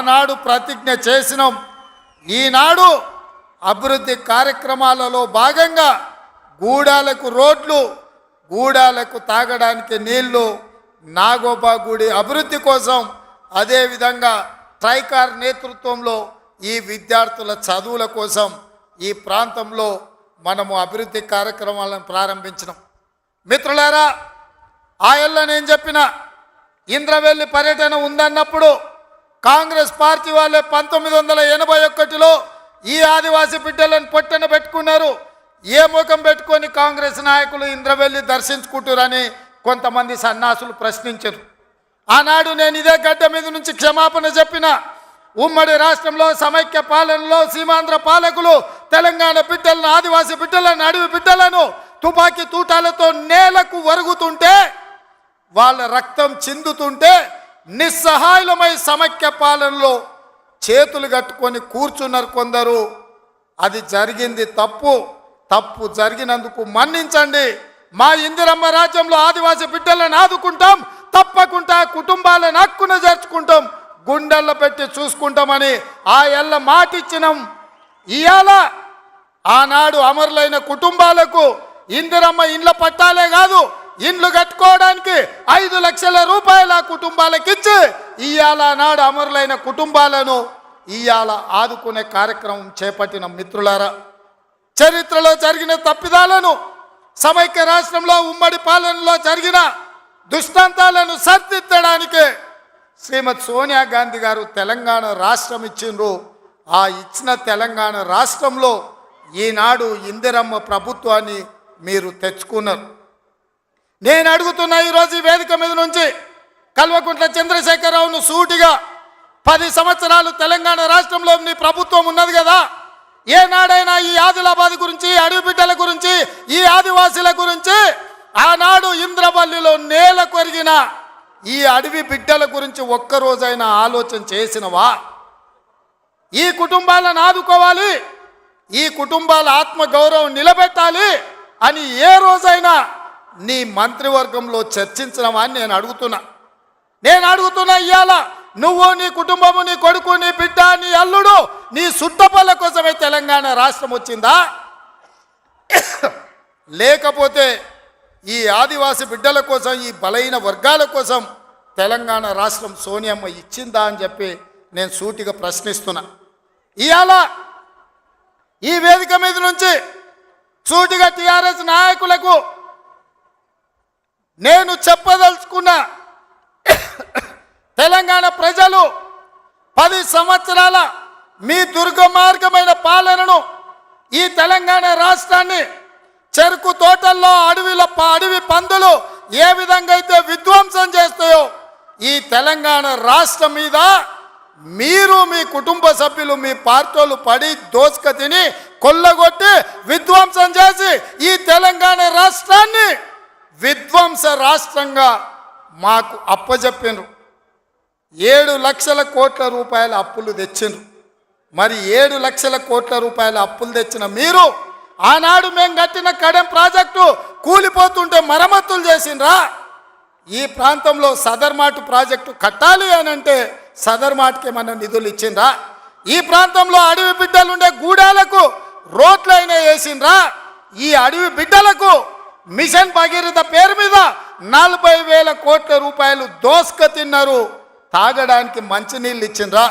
ఆనాడు ప్రతిజ్ఞ చేసినాం. ఈనాడు అభివృద్ధి కార్యక్రమాలలో భాగంగా గూడాలకు రోడ్లు, గూడాలకు తాగడానికి నీళ్లు, నాగోబా గుడి అభివృద్ధి కోసం, అదేవిధంగా ట్రైకార్ నేతృత్వంలో ఈ విద్యార్థుల చదువుల కోసం ఈ ప్రాంతంలో మనము అభివృద్ధి కార్యక్రమాలను ప్రారంభించినాం. మిత్రులారా, ఆయల్లో నేను చెప్పిన ఇంద్రవెల్లి పర్యటన ఉందన్నప్పుడు కాంగ్రెస్ పార్టీ వాళ్ళే 1981లో ఈ ఆదివాసీ బిడ్డలను పొట్టన పెట్టుకున్నారు. ఏ ముఖం పెట్టుకొని కాంగ్రెస్ నాయకులు ఇంద్రవెల్లి దర్శించుకుంటారని కొంతమంది సన్నాసులు ప్రశ్నించారు. ఆనాడు నేను ఇదే గడ్డ మీద నుంచి క్షమాపణ చెప్పిన. ఉమ్మడి రాష్ట్రంలో సమైక్య పాలనలో సీమాంధ్ర పాలకులు తెలంగాణ బిడ్డలను, ఆదివాసీ బిడ్డలను, అడవి బిడ్డలను తుపాకీ తూటాలతో నేలకు వరుగుతుంటే, వాళ్ళ రక్తం చిందుతుంటే నిస్సహాయులమై సమైక్య పాలనలో చేతులు కట్టుకొని కూర్చున్నారు కొందరు. అది జరిగింది తప్పు. తప్పు జరిగినందుకు మన్నించండి. మా ఇందిరమ్మ రాజ్యంలో ఆదివాసీ బిడ్డలను ఆదుకుంటాం, తప్పకుండా కుటుంబాలను హక్కున చేర్చుకుంటాం, గుండెల్లో పెట్టి చూసుకుంటామని ఆ ఎల్ల మాటిచ్చినాం. ఇవాళ ఆనాడు అమరులైన కుటుంబాలకు ఇందిరమ్మ ఇండ్ల పట్టాలే కాదు, ఇండ్లు కట్టుకోవడానికి 5 లక్షల రూపాయల కుటుంబాలకు ఇచ్చి ఇవాళ నాడు అమరులైన కుటుంబాలను ఇవాళ ఆదుకునే కార్యక్రమం చేపట్టిన. మిత్రులారా, చరిత్రలో జరిగిన తప్పిదాలను, సమైక్య రాష్ట్రంలో ఉమ్మడి పాలనలో జరిగిన దుష్టాంతాలను సరిదిద్దడానికి శ్రీమతి సోనియా గాంధీ గారు తెలంగాణ రాష్ట్రం ఇచ్చిండ్రు. ఆ ఇచ్చిన తెలంగాణ రాష్ట్రంలో ఈనాడు ఇందిరమ్మ ప్రభుత్వాన్ని మీరు తెచ్చుకున్నారు. నేను అడుగుతున్నా ఈరోజు ఈ వేదిక మీద నుంచి కల్వకుంట్ల చంద్రశేఖరరావును సూటిగా, 10 సంవత్సరాలు తెలంగాణ రాష్ట్రంలో నీ ప్రభుత్వం ఉన్నది కదా, ఏనాడైనా ఈ ఆదిలాబాద్ గురించి, అడవి బిడ్డల గురించి, ఈ ఆదివాసీల గురించి, ఆనాడు ఇంద్రవల్లిలో నేల కొరిగిన ఈ అడవి బిడ్డల గురించి ఒక్కరోజైనా ఆలోచన చేసినవా? ఈ కుటుంబాలను ఆదుకోవాలి, ఈ కుటుంబాల ఆత్మగౌరవం నిలబెట్టాలి అని ఏ రోజైనా నీ మంత్రివర్గంలో చర్చించినవా అని నేను అడుగుతున్నా. ఇవాళ నువ్వు, నీ కుటుంబము, నీ కొడుకు, నీ బిడ్డ, నీ అల్లుడు, నీ సుట్టపల్ల కోసమే తెలంగాణ రాష్ట్రం వచ్చిందా? లేకపోతే ఈ ఆదివాసీ బిడ్డల కోసం, ఈ బలైన వర్గాల కోసం తెలంగాణ రాష్ట్రం సోనియమ్మ ఇచ్చిందా అని చెప్పి నేను సూటిగా ప్రశ్నిస్తున్నా. ఇవాళ ఈ వేదిక మీద నుంచి సూటిగా టీఆర్ఎస్ నాయకులకు నేను చెప్పదలుచుకున్న, తెలంగాణ ప్రజలు 10 సంవత్సరాల మీ దుర్గమార్గమైన పాలనను, ఈ తెలంగాణ రాష్ట్రాన్ని చెరుకు తోటల్లో అడవి పందులు ఏ విధంగా అయితే విధ్వంసం చేస్తాయో, ఈ తెలంగాణ రాష్ట్రం మీద మీరు, మీ కుటుంబ సభ్యులు, మీ పార్టీలు పడి దోసుక తిని కొల్లగొట్టి విధ్వంసం చేసి ఈ తెలంగాణ రాష్ట్రాన్ని విధ్వంస రాష్ట్రంగా మాకు అప్పజెప్పినరు. 7 లక్షల కోట్ల రూపాయల అప్పులు తెచ్చిండ్రు. మరి 7 లక్షల కోట్ల రూపాయల అప్పులు తెచ్చిన మీరు ఆనాడు మేము కట్టిన కడెం ప్రాజెక్టు కూలిపోతుంటే మరమ్మతులు చేసిండ్రా? ఈ ప్రాంతంలో సదర్మాటు ప్రాజెక్టు కట్టాలి అని అంటే సదర్మాటుకి ఏమన్నా నిధులు ఇచ్చిండ్రా? ఈ ప్రాంతంలో అడవి బిడ్డలుండే గూడాలకు రోడ్లైనా వేసిండ్రా? ఈ అడవి బిడ్డలకు మిషన్ భగీరథ పేరు మీద 40,000 కోట్ల రూపాయలు దోసుక తిన్నారు. తాగడానికి మంచినీళ్ళు ఇచ్చిండ్రా?